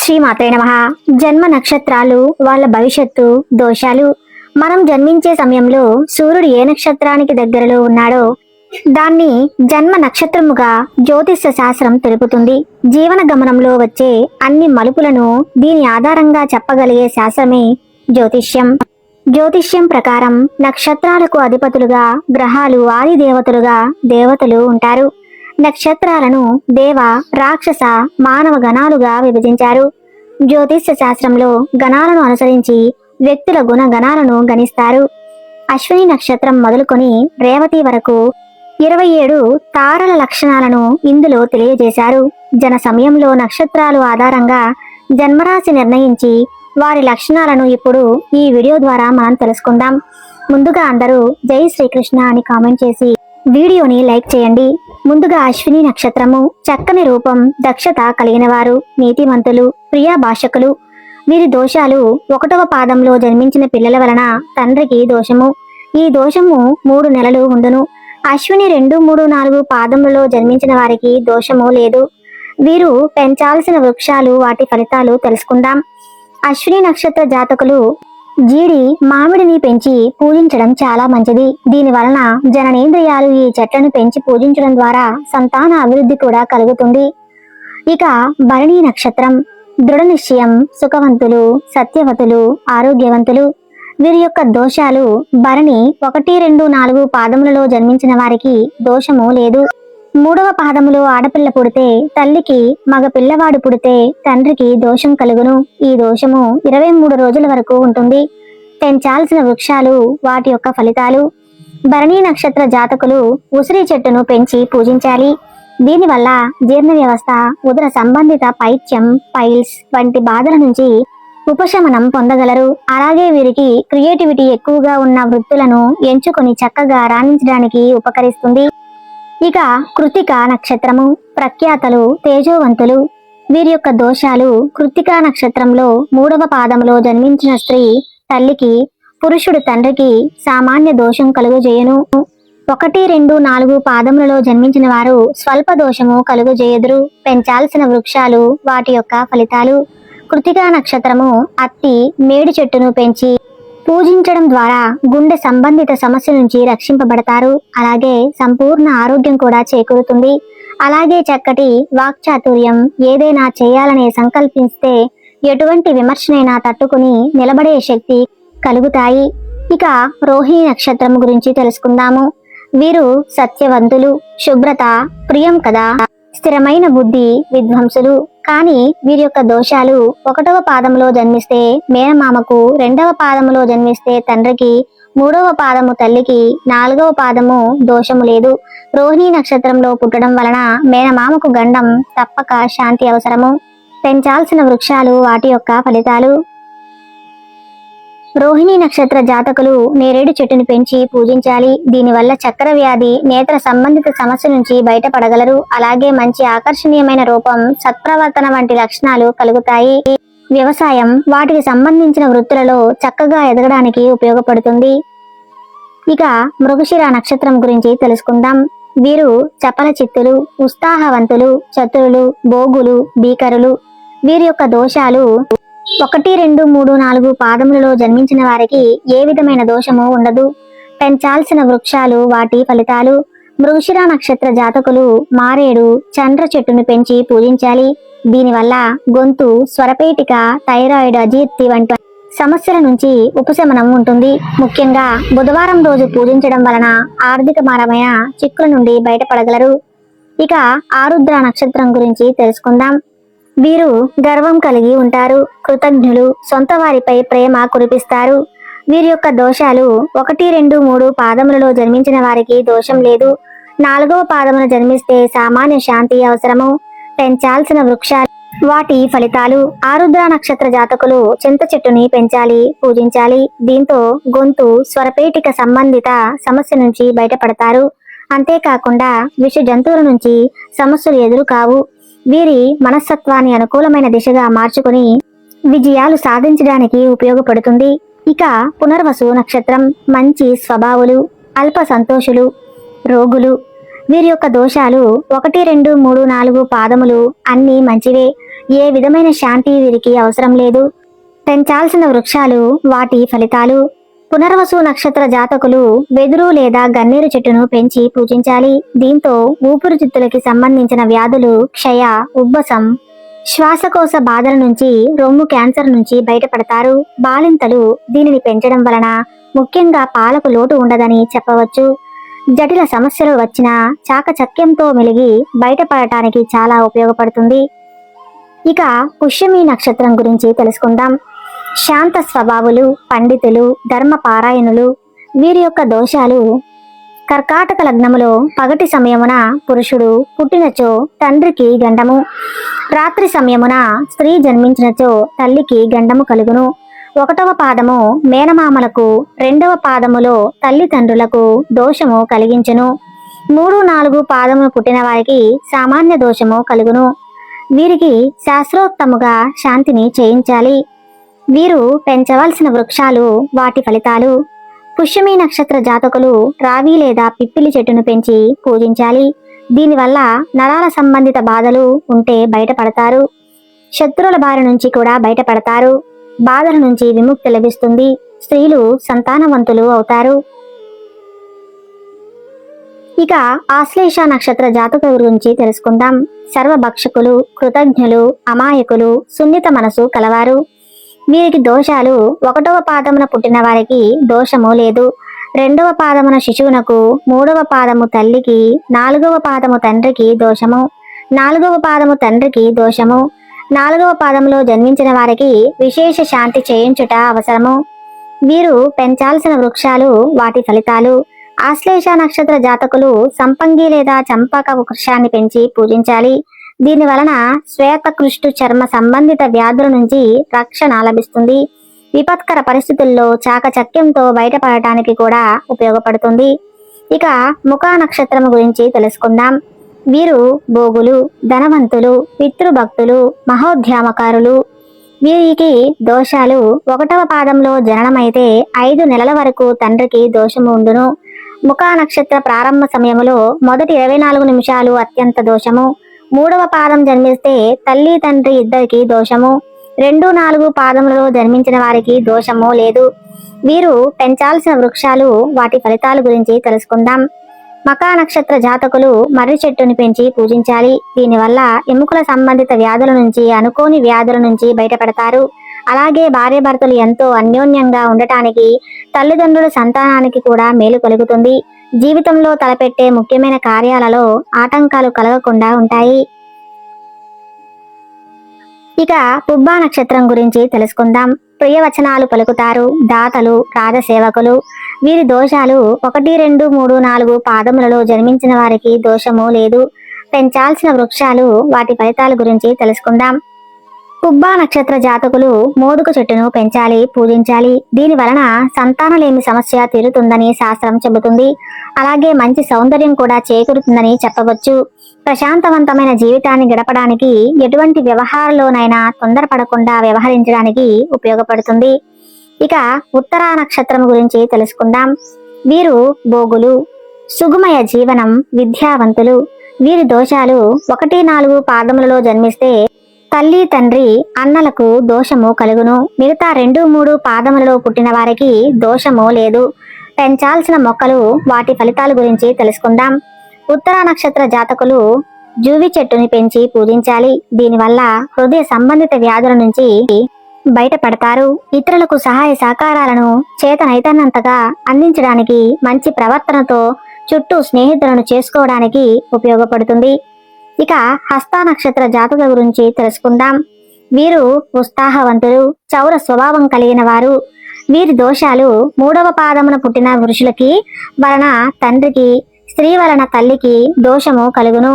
శ్రీమాత్రే నమః. జన్మ నక్షత్రాలు, వాళ్ళ భవిష్యత్తు, దోషాలు. మనం జన్మించే సమయంలో సూర్యుడు ఏ నక్షత్రానికి దగ్గరలో ఉన్నాడో దాన్ని జన్మ నక్షత్రముగా జ్యోతిష్య శాస్త్రం తెలుపుతుంది. జీవన గమనంలో వచ్చే అన్ని మలుపులను దీని ఆధారంగా చెప్పగలిగే శాస్త్రమే జ్యోతిష్యం. జ్యోతిష్యం ప్రకారం నక్షత్రాలకు అధిపతులుగా గ్రహాలు, ఆది దేవతలుగా దేవతలు ఉంటారు. నక్షత్రాలను దేవ, రాక్షస, మానవ గణాలుగా విభజించారు. జ్యోతిష్య శాస్త్రంలో గణాలను అనుసరించి వ్యక్తుల గుణ గణాలను గణిస్తారు. అశ్విని నక్షత్రం మొదలుకొని రేవతి వరకు 27 తారల లక్షణాలను ఇందులో తెలియజేశారు. జన సమయంలో నక్షత్రాలు ఆధారంగా జన్మరాశి నిర్ణయించి వారి లక్షణాలను ఇప్పుడు ఈ వీడియో ద్వారా మనం తెలుసుకుందాం. ముందుగా అందరూ జై శ్రీకృష్ణ అని కామెంట్ చేసి వీడియోని లైక్ చేయండి. ముందుగా అశ్విని నక్షత్రము చక్కని రూపం, దక్షత కలిగిన వారు, నీతిమంతులు, ప్రియా భాషకులు. వీరి దోషాలు 1వ పాదంలో జన్మించిన పిల్లల వలన తండ్రికి దోషము. ఈ దోషము 3 నెలలు ఉండును. అశ్విని 2, 3, 4 పాదములలో జన్మించిన వారికి దోషము లేదు. వీరు పెంచాల్సిన వృక్షాలు, వాటి ఫలితాలు తెలుసుకుందాం. అశ్విని నక్షత్ర జాతకులు జీడి, మామిడిని పెంచి పూజించడం చాలా మంచిది. దీని వలన జననేంద్రియాలు ఈ చెట్లను పెంచి పూజించడం ద్వారా సంతాన అభివృద్ధి కూడా కలుగుతుంది. ఇక భరణి నక్షత్రం దృఢ నిశ్చయం, సుఖవంతులు, సత్యవతులు, ఆరోగ్యవంతులు. వీరి యొక్క దోషాలు భరణి 1, 2, 4 పాదములలో జన్మించిన వారికి దోషము లేదు. 3వ పాదములో ఆడపిల్ల పుడితే తల్లికి, మగ పిల్లవాడు పుడితే తండ్రికి దోషం కలుగును. ఈ దోషము 23 రోజుల వరకు ఉంటుంది. పెంచాల్సిన వృక్షాలు, వాటి యొక్క ఫలితాలు. భరణి నక్షత్ర జాతకులు ఉసిరి చెట్టును పెంచి పూజించాలి. దీనివల్ల జీర్ణ వ్యవస్థ, ఉదర సంబంధిత పైత్యం, పైల్స్ వంటి బాధల నుంచి ఉపశమనం పొందగలరు. అలాగే వీరికి క్రియేటివిటీ ఎక్కువగా ఉన్న వృత్తులను ఎంచుకొని చక్కగా రాణించడానికి ఉపకరిస్తుంది. ఇక కృత్తిక నక్షత్రము ప్రఖ్యాతలు, తేజోవంతులు. వీరి యొక్క దోషాలు కృత్తికా నక్షత్రంలో 3వ పాదములో జన్మించిన స్త్రీ తల్లికి, పురుషుడు తండ్రికి సామాన్య దోషం కలుగజేయను. 1, 2, 4 పాదములలో జన్మించిన వారు స్వల్ప దోషము కలుగజేయుదురు. పెంచాల్సిన వృక్షాలు, వాటి యొక్క ఫలితాలు. కృత్తికా నక్షత్రము అత్తి, మేడి చెట్టును పెంచి పూజించడం ద్వారా గుండె సంబంధిత సమస్య నుంచి రక్షింపబడతారు. అలాగే సంపూర్ణ ఆరోగ్యం కూడా చేకూరుతుంది. అలాగే చక్కటి వాక్చాతుర్యం, ఏదైనా చేయాలనే సంకల్పిస్తే ఎటువంటి విమర్శనైనా తట్టుకుని నిలబడే శక్తి కలుగుతాయి. ఇక రోహిణి నక్షత్రం గురించి తెలుసుకుందాము. వీరు సత్యవంతులు, శుభ్రత ప్రియం కదా, స్థిరమైన బుద్ధి, విద్వాంసులు. కానీ వీరి యొక్క దోషాలు 1వ పాదములో జన్మిస్తే మేనమామకు, 2వ పాదములో జన్మిస్తే తండ్రికి, 3వ పాదము తల్లికి, 4వ పాదము దోషము లేదు. రోహిణి నక్షత్రంలో పుట్టడం వలన మేనమామకు గండం తప్పక శాంతి అవసరము. పెంచాల్సిన వృక్షాలు, వాటి యొక్క ఫలితాలు. రోహిణి నక్షత్ర జాతకులు నేరేడు చెట్టును పెంచి పూజించాలి. దీనివల్ల చక్కెర వ్యాధి, నేత్ర సంబంధిత సమస్య నుంచి బయటపడగలరు. అలాగే మంచి ఆకర్షణీయమైన రూపం, సత్ప్రవర్తన వంటి లక్షణాలు కలుగుతాయి. వ్యవసాయం, వాటికి సంబంధించిన వృత్తులలో చక్కగా ఎదగడానికి ఉపయోగపడుతుంది. ఇక మృగశిర నక్షత్రం గురించి తెలుసుకుందాం. వీరు చపల చిత్తులు, ఉత్సాహవంతులు, చతురులు, భోగులు, భీకరులు. వీరి యొక్క దోషాలు 1, 2, 3, 4 పాదములలో జన్మించిన వారికి ఏ విధమైన దోషము ఉండదు. పెంచాల్సిన వృక్షాలు, వాటి ఫలితాలు. మృగశిర నక్షత్ర జాతకులు మారేడు, చంద్ర చెట్టును పెంచి పూజించాలి. దీనివల్ల గొంతు, స్వరపేటిక, థైరాయిడ్, అజీర్తి వంటి సమస్యల నుంచి ఉపశమనం ఉంటుంది. ముఖ్యంగా బుధవారం రోజు పూజించడం వలన ఆర్థికపరమైన చిక్కుల నుండి బయటపడగలరు. ఇక ఆరుద్ర నక్షత్రం గురించి తెలుసుకుందాం. వీరు గర్వం కలిగి ఉంటారు, కృతజ్ఞులు, సొంత వారిపై ప్రేమ కురిపిస్తారు. వీరి యొక్క దోషాలు 1, 2, 3 పాదములలో జన్మించిన వారికి దోషం లేదు. 4వ పాదమున జన్మిస్తే సామాన్య శాంతి అవసరము. పెంచాల్సిన వృక్షాలు, వాటి ఫలితాలు. ఆరుద్ర నక్షత్ర జాతకులు చింత చెట్టుని పెంచాలి, పూజించాలి. దీంతో గొంతు, స్వరపేటిక సంబంధిత సమస్య నుంచి బయటపడతారు. అంతేకాకుండా విష జంతువుల నుంచి సమస్యలు ఎదురు కావు. వీరి మనస్తత్వాన్ని అనుకూలమైన దిశగా మార్చుకుని విజయాలు సాధించడానికి ఉపయోగపడుతుంది. ఇక పునర్వసు నక్షత్రం మంచి స్వభావులు, అల్ప సంతోషులు, రోగులు. వీరి యొక్క దోషాలు 1, 2, 3, 4 పాదములు అన్నీ మంచివే. ఏ విధమైన శాంతి వీరికి అవసరం లేదు. పెంచాల్సిన వృక్షాలు వాటి ఫలితాలు. పునర్వసు నక్షత్ర జాతకులు వెదురు లేదా గన్నేరు చెట్టును పెంచి పూజించాలి. దీంతో ఊపిరితిత్తులకి సంబంధించిన వ్యాధులు, క్షయ, ఉబ్బసం, శ్వాసకోశ బాధల నుంచి, రొమ్ము క్యాన్సర్ నుంచి బయటపడతారు. బాలింతలు దీనిని పెంచడం వలన ముఖ్యంగా పాలకు లోటు ఉండదని చెప్పవచ్చు. జటిల సమస్యలు వచ్చినా చాకచక్యంతో మెలిగి బయటపడటానికి చాలా ఉపయోగపడుతుంది. ఇక పుష్యమి నక్షత్రం గురించి తెలుసుకుందాం. శాంత స్వభావులు, పండితులు, ధర్మపారాయణులు. వీరి యొక్క దోషాలు: కర్కాటక లగ్నములో పగటి సమయమున పురుషుడు పుట్టినచో తండ్రికి గండము, రాత్రి సమయమున స్త్రీ జన్మించినచో తల్లికి గండము కలుగును. 1వ పాదము మేనమామలకు, 2వ పాదములో తల్లిదండ్రులకు దోషము కలిగించును. 3, 4 పాదములు పుట్టిన వారికి సామాన్య దోషము కలుగును. వీరికి శాస్త్రోక్తముగా శాంతిని చేయించాలి. వీరు పెంచవలసిన వృక్షాలు వాటి ఫలితాలు. పుష్యమి నక్షత్ర జాతకులు రావి లేదా పిప్పిలి చెట్టును పెంచి పూజించాలి. దీనివల్ల నరాల సంబంధిత బాధలు ఉంటే బయటపడతారు. శత్రువుల బారి నుంచి కూడా బయటపడతారు. బాధల నుంచి విముక్తి లభిస్తుంది. స్త్రీలు సంతానవంతులు అవుతారు. ఇక ఆశ్లేష నక్షత్ర జాతకుల గురించి తెలుసుకుందాం. సర్వభక్షకులు, కృతజ్ఞులు, అమాయకులు, సున్నిత మనసు కలవారు. వీరికి దోషాలు: 1వ పాదమున పుట్టిన వారికి దోషము లేదు. 2వ పాదమున శిశువునకు, 3వ పాదము తల్లికి, 4వ పాదము తండ్రికి దోషము. 4వ పాదము తండ్రికి దోషము. 4వ పాదములో జన్మించిన వారికి విశేష శాంతి చేయించుట అవసరము. వీరు పెంచాల్సిన వృక్షాలు వాటి ఫలితాలు. ఆశ్లేష నక్షత్ర జాతకులు సంపంగి లేదా చంపక వృక్షాన్ని పెంచి పూజించాలి. దీని వలన శ్వేతకృష్టు చర్మ సంబంధిత వ్యాధుల నుంచి రక్షణ లభిస్తుంది. విపత్కర పరిస్థితుల్లో చాకచక్యంతో బయటపడటానికి కూడా ఉపయోగపడుతుంది. ఇక ముఖా నక్షత్రం గురించి తెలుసుకుందాం. వీరు భోగులు, ధనవంతులు, పితృభక్తులు, మహోద్యమకారులు. వీరికి దోషాలు: 1వ పాదంలో జననమైతే 5 నెలల వరకు తండ్రికి దోషము ఉండును. ముఖా నక్షత్ర ప్రారంభ సమయంలో మొదటి 24 నిమిషాలు అత్యంత దోషము. 3వ పాదం జన్మిస్తే తల్లి తండ్రి ఇద్దరికి దోషము. 2, 4 పాదములలో జన్మించిన వారికి దోషము లేదు. వీరు పెంచాల్సిన వృక్షాలు వాటి ఫలితాల గురించి తెలుసుకుందాం. మకా నక్షత్ర జాతకులు మర్రి చెట్టుని పెంచి పూజించాలి. దీనివల్ల ఎముకల సంబంధిత వ్యాధుల నుంచి, అనుకోని వ్యాధుల నుంచి బయటపడతారు. అలాగే భార్యాభర్తలు ఎంతో అన్యోన్యంగా ఉండటానికి, తల్లిదండ్రుల సంతానానికి కూడా మేలు కలుగుతుంది. జీవితంలో తలపెట్టే ముఖ్యమైన కార్యాలలో ఆటంకాలు కలగకుండా ఉంటాయి. ఇక పుబ్బా నక్షత్రం గురించి తెలుసుకుందాం. ప్రియవచనాలు పలుకుతారు. దాతలు, రాజసేవకులు. వీరి దోషాలు: 1, 2, 3, 4 పాదములలో జన్మించిన వారికి దోషము లేదు. పెంచాల్సిన వృక్షాలు వాటి ఫలితాల గురించి తెలుసుకుందాం. పుబ్బా నక్షత్ర జాతకులు మోదుకు చెట్టును పెంచాలి, పూజించాలి. దీని వలన సంతానలేమి సమస్య తీరుతుందని శాస్త్రం చెబుతుంది. అలాగే మంచి సౌందర్యం కూడా చేకూరుతుందని చెప్పవచ్చు. ప్రశాంతవంతమైన జీవితాన్ని గడపడానికి, ఎటువంటి వ్యవహారంలోనైనా తొందరపడకుండా వ్యవహరించడానికి ఉపయోగపడుతుంది. ఇక ఉత్తరా నక్షత్రం గురించి తెలుసుకుందాం. వీరు భోగులు, సుగుమయ జీవనం, విద్యావంతులు. వీరి దోషాలు: 1, 4 పాదములలో జన్మిస్తే తల్లి తండ్రి అన్నలకు దోషము కలుగును. మిగతా 2, 3 పాదములలో పుట్టిన వారికి దోషము లేదు. పెంచాల్సిన మొక్కలు వాటి ఫలితాల గురించి తెలుసుకుందాం. ఉత్తరా నక్షత్ర జాతకులు జూవి చెట్టుని పెంచి పూజించాలి. దీనివల్ల హృదయ సంబంధిత వ్యాధుల నుంచి బయటపడతారు. ఇతరులకు సహాయ సహకారాలను చేతనైతన్నంతగా అందించడానికి, మంచి ప్రవర్తనతో చుట్టూ స్నేహితులను చేసుకోవడానికి ఉపయోగపడుతుంది. ఇక హస్త నక్షత్ర జాతకుల గురించి తెలుసుకుందాం. వీరు ఉత్సాహవంతులు, చౌర స్వభావం కలిగిన వారు. వీరి దోషాలు: 3వ పాదమున పుట్టిన పురుషులకి వలన తండ్రికి, స్త్రీ వలన తల్లికి దోషము కలుగును.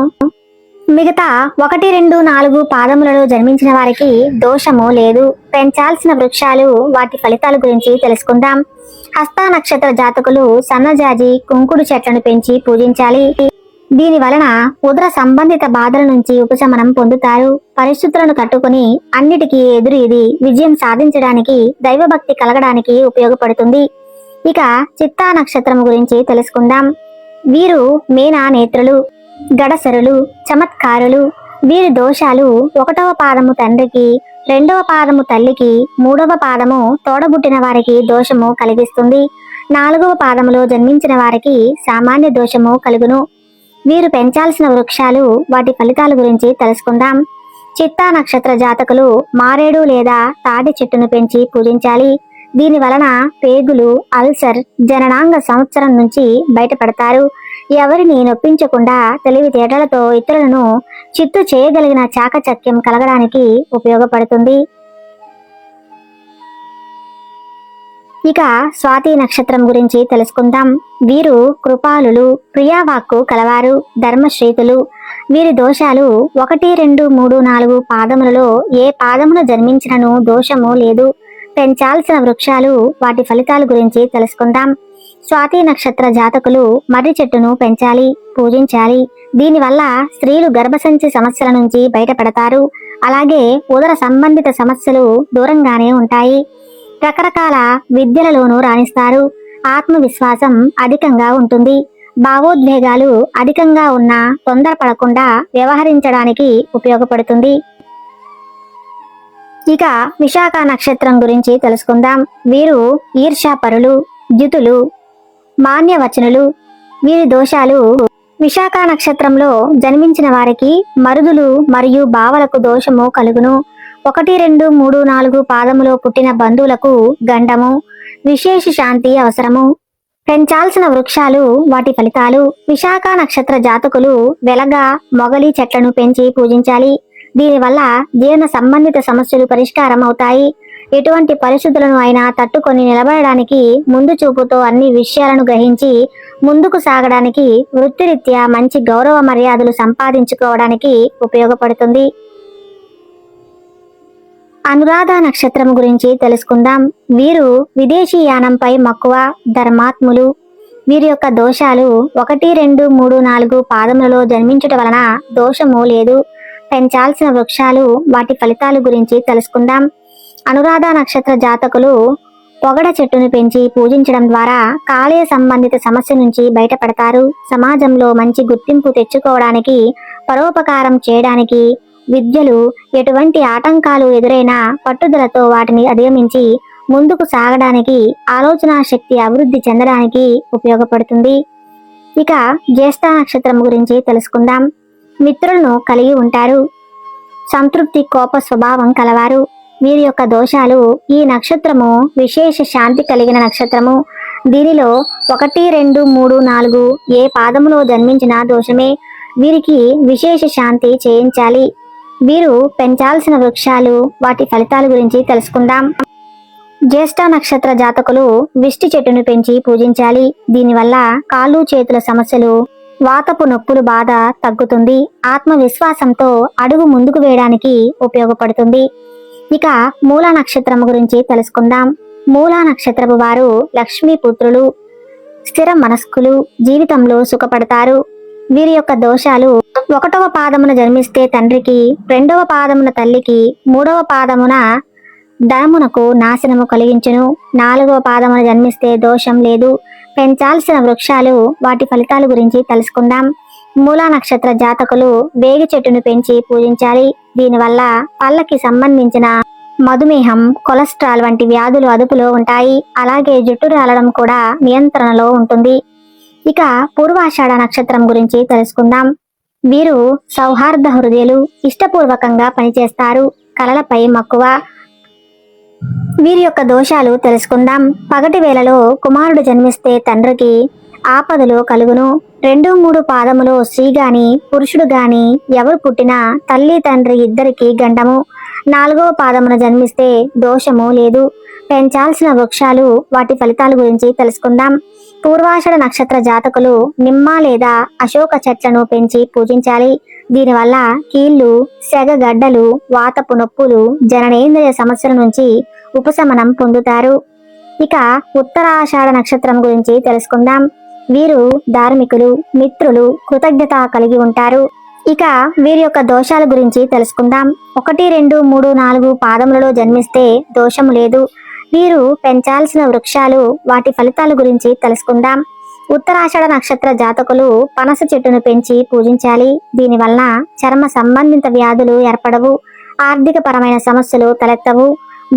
మిగతా 1, 2, 4 పాదములలో జన్మించిన వారికి దోషము లేదు. పెంచాల్సిన వృక్షాలు వాటి ఫలితాల గురించి తెలుసుకుందాం. హస్త నక్షత్ర జాతకులు సన్నజాజి, కుంకుడు చెట్లను పెంచి పూజించాలి. దీని వలన ఉదర సంబంధిత బాధల నుంచి ఉపశమనం పొందుతారు. పరిస్థితులను తట్టుకుని అన్నిటికీ ఎదురీది విజయం సాధించడానికి, దైవభక్తి కలగడానికి ఉపయోగపడుతుంది. ఇక చిత్తా నక్షత్రం గురించి తెలుసుకుందాం. వీరు మీనా నేత్రులు, గడసరులు, చమత్కారులు. వీరి దోషాలు 1వ పాదము తండ్రికి, 2వ పాదము తల్లికి, 3వ పాదము తోడబుట్టిన వారికి దోషము కలిగిస్తుంది. 4వ పాదములో జన్మించిన వారికి సామాన్య దోషము కలుగును. వీరు పెంచాల్సిన వృక్షాలు, వాటి ఫలితాల గురించి తెలుసుకుందాం. చిత్తా నక్షత్ర జాతకులు మారేడు లేదా తాటి చెట్టును పెంచి పూజించాలి. దీని వలన పేగులు, అల్సర్, జననాంగ సంవత్సరం నుంచి బయటపడతారు. ఎవరిని నొప్పించకుండా తెలివితేటలతో ఇతరులను చిత్తు చేయగలిగిన చాకచక్యం కలగడానికి ఉపయోగపడుతుంది. ఇక స్వాతి నక్షత్రం గురించి తెలుసుకుందాం. వీరు కృపాలులు, ప్రియావాక్కు కలవారు, ధర్మశ్రీతులు. వీరి దోషాలు 1, 2, 3, 4 పాదములలో ఏ పాదమున జన్మించినను దోషము లేదు. పెంచాల్సిన వృక్షాలు, వాటి ఫలితాల గురించి తెలుసుకుందాం. స్వాతి నక్షత్ర జాతకులు మర్రి చెట్టును పెంచాలి, పూజించాలి. దీనివల్ల స్త్రీలు గర్భసంచి సమస్యల నుంచి బయటపడతారు. అలాగే ఉదర సంబంధిత సమస్యలు దూరంగానే ఉంటాయి. రకరకాల విద్యలలోనూ రాణిస్తారు. ఆత్మవిశ్వాసం అధికంగా ఉంటుంది. భావోద్వేగాలు అధికంగా ఉన్నా తొందరపడకుండా వ్యవహరించడానికి ఉపయోగపడుతుంది. ఇక విశాఖ నక్షత్రం గురించి తెలుసుకుందాం. వీరు ఈర్ష్యాపరులు, జితులు, మాన్యవచనులు. వీరి దోషాలు విశాఖ నక్షత్రంలో జన్మించిన వారికి మరుదులు మరియు బావలకు దోషము కలుగును. 1, 2, 3, 4 పాదములో పుట్టిన బంధువులకు గండము, విశేష శాంతి అవసరము. పెంచాల్సిన వృక్షాలు, వాటి ఫలితాలు. విశాఖ నక్షత్ర జాతకులు వెలగ, మొగలి చెట్లను పెంచి పూజించాలి. దీనివల్ల జీర్ణ సంబంధిత సమస్యలు పరిష్కారం అవుతాయి. ఎటువంటి పరిస్థితులను అయినా తట్టుకొని నిలబడడానికి, ముందు చూపుతో అన్ని విషయాలను గ్రహించి ముందుకు సాగడానికి, వృత్తిరీత్యా మంచి గౌరవ మర్యాదలు సంపాదించుకోవడానికి ఉపయోగపడుతుంది. అనురాధ నక్షత్రం గురించి తెలుసుకుందాం. వీరు విదేశీయానంపై మక్కువ, ధర్మాత్ములు. వీరి యొక్క దోషాలు 1, 2, 3, 4 పాదములలో జన్మించుట వలన దోషము లేదు. పెంచాల్సిన వృక్షాలు, వాటి ఫలితాల గురించి తెలుసుకుందాం. అనురాధ నక్షత్ర జాతకులు పొగడ చెట్టును పెంచి పూజించడం ద్వారా కాలేయ సంబంధిత సమస్య నుంచి బయటపడతారు. సమాజంలో మంచి గుర్తింపు తెచ్చుకోవడానికి, పరోపకారం చేయడానికి, విద్యలు ఎటువంటి ఆటంకాలు ఎదురైనా పట్టుదలతో వాటిని అధిగమించి ముందుకు సాగడానికి, ఆలోచన శక్తి అభివృద్ధి చెందడానికి ఉపయోగపడుతుంది. ఇక జ్యేష్ఠ నక్షత్రం గురించి తెలుసుకుందాం. మిత్రులను కలిగి ఉంటారు. సంతృప్తి, కోప స్వభావం కలవారు. వీరి యొక్క దోషాలు ఈ నక్షత్రము విశేష శాంతి కలిగిన నక్షత్రము. దీనిలో 1, 2, 3, 4 ఏ పాదములో జన్మించిన దోషమే. వీరికి విశేష శాంతి చేయించాలి. వీరు పెంచాల్సిన వృక్షాలు, వాటి ఫలితాల గురించి తెలుసుకుందాం. జ్యేష్ఠ నక్షత్ర జాతకులు విష్టి చెట్టును పెంచి పూజించాలి. దీనివల్ల కాళ్ళు చేతుల సమస్యలు, వాతపు నొప్పులు బాధ తగ్గుతుంది. ఆత్మవిశ్వాసంతో అడుగు ముందుకు వేయడానికి ఉపయోగపడుతుంది. ఇక మూల నక్షత్రం గురించి తెలుసుకుందాం. మూల నక్షత్రపు వారు లక్ష్మీపుత్రులు, స్థిర మనస్కులు, జీవితంలో సుఖపడతారు. వీరి యొక్క దోషాలు 1వ పాదమున జన్మిస్తే తండ్రికి, 2వ పాదమున తల్లికి, 3వ పాదమున ధనమునకు నాశనము కలిగించును. 4వ పాదమున జన్మిస్తే దోషం లేదు. పెంచాల్సిన వృక్షాలు, వాటి ఫలితాల గురించి తెలుసుకుందాం. మూలా నక్షత్ర జాతకులు వేగి చెట్టును పెంచి పూజించాలి. దీనివల్ల పళ్ళకి సంబంధించిన మధుమేహం, కొలెస్ట్రాల్ వంటి వ్యాధులు అదుపులో ఉంటాయి. అలాగే జుట్టు రాలడం కూడా నియంత్రణలో ఉంటుంది. ఇక పూర్వాషాఢ నక్షత్రం గురించి తెలుసుకుందాం. వీరు సౌహార్ద హృదయులు, ఇష్టపూర్వకంగా పనిచేస్తారు. కళలపై మక్కువ. వీరి యొక్క దోషాలు తెలుసుకుందాం. పగటి వేళలో కుమారుడు జన్మిస్తే తండ్రికి ఆపదలు కలుగును. 2, 3 పాదములో స్త్రీ గాని పురుషుడు గాని ఎవరు పుట్టినా తల్లి తండ్రి ఇద్దరికి గండము. 4వ పాదమున జన్మిస్తే దోషము లేదు. పెంచాల్సిన వృక్షాలు, వాటి ఫలితాల గురించి తెలుసుకుందాం. పూర్వాషాఢ నక్షత్ర జాతకులు నిమ్మ లేదా అశోక చెట్లను పెంచి పూజించాలి. దీనివల్ల కీళ్లు, సెగగడ్డలు, వాతపు నొప్పులు, జననేంద్రియ సమస్యల నుంచి ఉపశమనం పొందుతారు. ఇక ఉత్తరాషాఢ నక్షత్రం గురించి తెలుసుకుందాం. వీరు ధార్మికులు, మిత్రులు, కృతజ్ఞత కలిగి ఉంటారు. ఇక వీరి యొక్క దోషాల గురించి తెలుసుకుందాం. 1, 2, 3, 4 పాదములలో జన్మిస్తే దోషము లేదు. వీరు పెంచాల్సిన వృక్షాలు, వాటి ఫలితాల గురించి తెలుసుకుందాం. ఉత్తరాషాఢ నక్షత్ర జాతకులు పనస చెట్టును పెంచి పూజించాలి. దీనివల్ల చర్మ సంబంధిత వ్యాధులు ఏర్పడవు, ఆర్థిక పరమైన సమస్యలు తలెత్తవు,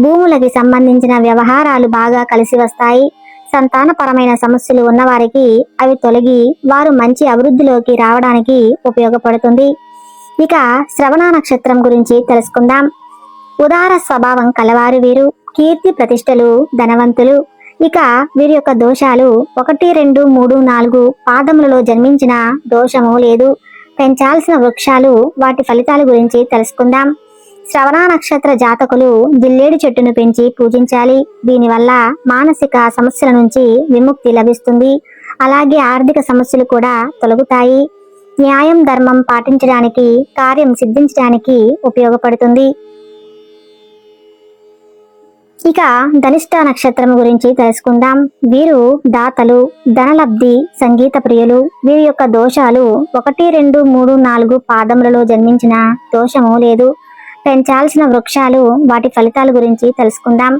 భూములకి సంబంధించిన వ్యవహారాలు బాగా కలిసి వస్తాయి. సంతానపరమైన సమస్యలు ఉన్నవారికి అవి తొలగి వారు మంచి అభివృద్ధిలోకి రావడానికి ఉపయోగపడుతుంది. ఇక శ్రవణ నక్షత్రం గురించి తెలుసుకుందాం. ఉదార స్వభావం కలవారు వీరు, కీర్తి ప్రతిష్టలు, ధనవంతులు. ఇక వీరి యొక్క దోషాలు 1, 2, 3, 4 పాదములలో జన్మించిన దోషము లేదు. పెంచాల్సిన వృక్షాలు, వాటి ఫలితాల గురించి తెలుసుకుందాం. శ్రవణ నక్షత్ర జాతకులు జిల్లేడు చెట్టును పెంచి పూజించాలి. దీనివల్ల మానసిక సమస్యల నుంచి విముక్తి లభిస్తుంది. అలాగే ఆర్థిక సమస్యలు కూడా తొలగుతాయి. న్యాయం ధర్మం పాటించడానికి, కార్యం సిద్ధించడానికి ఉపయోగపడుతుంది. ఇక ధనిష్ట నక్షత్రం గురించి తెలుసుకుందాం. వీరు దాతలు, ధనలబ్ధి, సంగీత ప్రియులు. వీరి యొక్క దోషాలు 1, 2, 3, 4 పాదములలో జన్మించిన దోషము లేదు. పెంచాల్సిన వృక్షాలు, వాటి ఫలితాల గురించి తెలుసుకుందాం.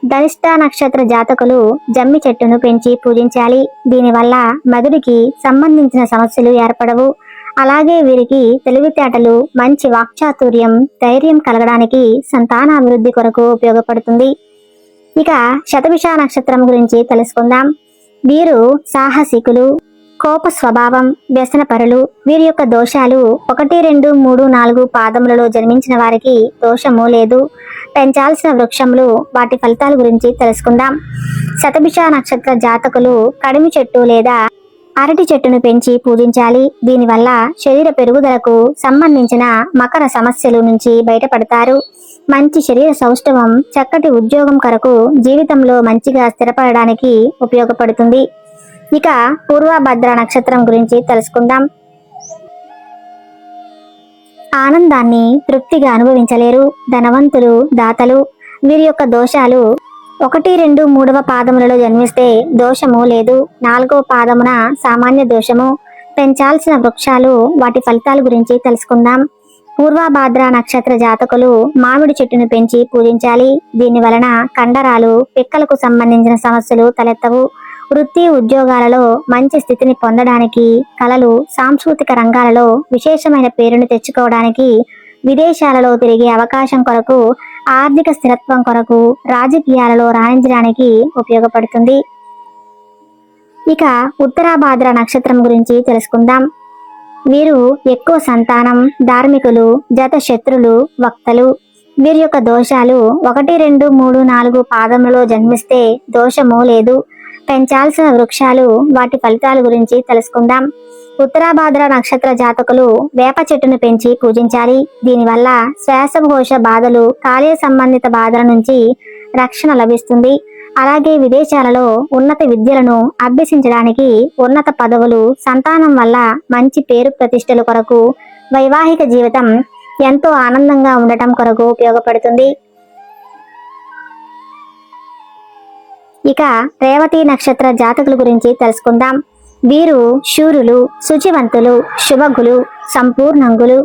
ధనిష్ట నక్షత్ర జాతకులు జమ్మి చెట్టును పెంచి పూజించాలి. దీనివల్ల మెదడుకి సంబంధించిన సమస్యలు ఏర్పడవు. అలాగే వీరికి తెలివితేటలు, మంచి వాక్చాతుర్యం, ధైర్యం కలగడానికి, సంతానాభివృద్ధి కొరకు ఉపయోగపడుతుంది. ఇక శతభిష నక్షత్రం గురించి తెలుసుకుందాం. వీరు సాహసికులు, కోప స్వభావం, వ్యసనపరులు. వీరి యొక్క దోషాలు 1, 2, 3, 4 పాదములలో జన్మించిన వారికి దోషము లేదు. పెంచాల్సిన వృక్షములు, వాటి ఫలితాల గురించి తెలుసుకుందాం. శతభిష నక్షత్ర జాతకులు కడిమి చెట్టు లేదా అరటి చెట్టును పెంచి పూజించాలి. దీనివల్ల శరీర పెరుగుదలకు సంబంధించిన మకర సమస్యల నుంచి బయటపడతారు. మంచి శరీర సౌష్ఠవం, చక్కటి ఉద్యోగం కొరకు జీవితంలో మంచిగా స్థిరపడడానికి ఉపయోగపడుతుంది. ఇక పూర్వభద్ర నక్షత్రం గురించి తెలుసుకుందాం. ఆనందాన్ని తృప్తిగా అనుభవించలేరు, ధనవంతులు, దాతలు. వీరి యొక్క దోషాలు 1, 2, 3 పాదములలో జన్మిస్తే దోషము లేదు. 4వ పాదమున సామాన్య దోషము. పెంచాల్సిన వృక్షాలు, వాటి ఫలితాల గురించి తెలుసుకుందాం. పూర్వభాద్ర నక్షత్ర జాతకులు మామిడి చెట్టును పెంచి పూజించాలి. దీని వలన కండరాలు, పిక్కలకు సంబంధించిన సమస్యలు తలెత్తవు. వృత్తి ఉద్యోగాలలో మంచి స్థితిని పొందడానికి, కళలు, సాంస్కృతిక రంగాలలో విశేషమైన పేరును తెచ్చుకోవడానికి, విదేశాలలో తిరిగే అవకాశం కొరకు, ఆర్థిక స్థిరత్వం కొరకు, రాజకీయాలలో రాణించడానికి ఉపయోగపడుతుంది. ఇక ఉత్తరాభాద్ర నక్షత్రం గురించి తెలుసుకుందాం. వీరు ఎక్కువ సంతానం, ధార్మికులు, జత శత్రులు, వక్తలు. వీరి యొక్క దోషాలు 1, 2, 3, 4 పాదములలో జన్మిస్తే దోషము లేదు. పెంచాల్సిన వృక్షాలు, వాటి ఫలితాల గురించి తెలుసుకుందాం. ఉత్తరాభాద్ర నక్షత్ర జాతకులు వేప చెట్టును పెంచి పూజించాలి. దీనివల్ల శ్వాసకోశ బాధలు, కాలేయ సంబంధిత బాధల నుంచి రక్షణ లభిస్తుంది. అలాగే విదేశాలలో ఉన్నత విద్యలను అభ్యసించడానికి, ఉన్నత పదవులు, సంతానం వల్ల మంచి పేరు ప్రతిష్టల కొరకు, వైవాహిక జీవితం ఎంతో ఆనందంగా ఉండటం కొరకు ఉపయోగపడుతుంది. ఇక రేవతి నక్షత్ర జాతకుల గురించి తెలుసుకుందాం. వీరు శూరులు, శుచివంతులు, శుభగులు, సంపూర్ణంగులు.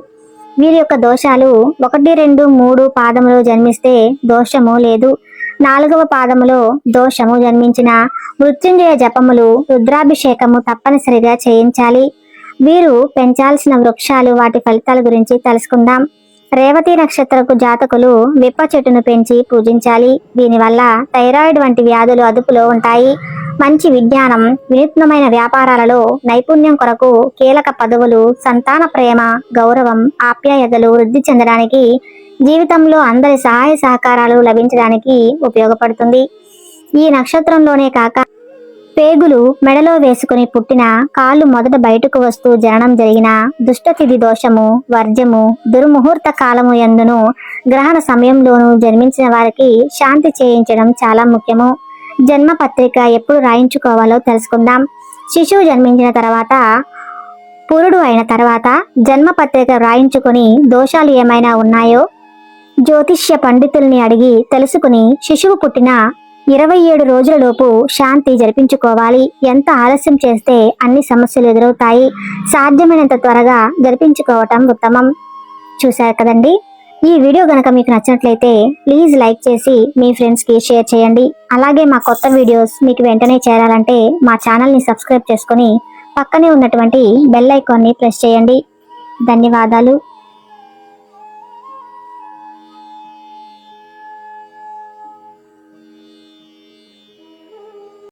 వీరి యొక్క దోషాలు 1, 2, 3 పాదములో జన్మిస్తే దోషము లేదు. 4వ పాదములో దోషము జన్మించిన మృత్యుంజయ జపములు, రుద్రాభిషేకము తప్పనిసరిగా చేయించాలి. వీరు పెంచాల్సిన వృక్షాలు, వాటి ఫలితాల గురించి తెలుసుకుందాం. రేవతి నక్షత్రకు జాతకులు విప్ప చెట్టును పెంచి పూజించాలి. దీనివల్ల థైరాయిడ్ వంటి వ్యాధులు అదుపులో ఉంటాయి. మంచి విజ్ఞానం, వినూత్నమైన వ్యాపారాలలో నైపుణ్యం కొరకు, కీలక పదవులు, సంతాన ప్రేమ, గౌరవం, ఆప్యాయతలు వృద్ధి చెందడానికి, జీవితంలో అందరి సహాయ సహకారాలు లభించడానికి ఉపయోగపడుతుంది. ఈ నక్షత్రంలోనే కాక పేగులు మెడలో వేసుకుని పుట్టిన, కాళ్ళు మొదట బయటకు వస్తూ జననం జరిగిన, దుష్టతిథి దోషము, వర్జము, దుర్ముహూర్త కాలము యందును, గ్రహణ సమయంలోనూ జన్మించిన వారికి శాంతి చేయించడం చాలా ముఖ్యము. జన్మ పత్రిక ఎప్పుడు రాయించుకోవాలో తెలుసుకుందాం. శిశువు జన్మించిన తర్వాత, పురుడు అయిన తర్వాత జన్మ పత్రిక రాయించుకొని దోషాలు ఏమైనా ఉన్నాయో జ్యోతిష్య పండితుల్ని అడిగి తెలుసుకుని శిశువు పుట్టిన 27 రోజులలోపు శాంతి జరిపించుకోవాలి. ఎంత ఆలస్యం చేస్తే అన్ని సమస్యలు ఎదురవుతాయి. సాధ్యమైనంత త్వరగా జరిపించుకోవటం ఉత్తమం. చూశారు కదండి, ఈ వీడియో గనక మీకు నచ్చినట్లయితే ప్లీజ్ లైక్ చేసి మీ ఫ్రెండ్స్ కి షేర్ చేయండి. అలాగే మా కొత్త వీడియోస్ మీకు వెంటనే చేరాలంటే మా ఛానల్ ని సబ్స్క్రైబ్ చేసుకొని పక్కనే ఉన్నటువంటి బెల్ ఐకాన్ ని ప్రెస్ చేయండి. ధన్యవాదాలు.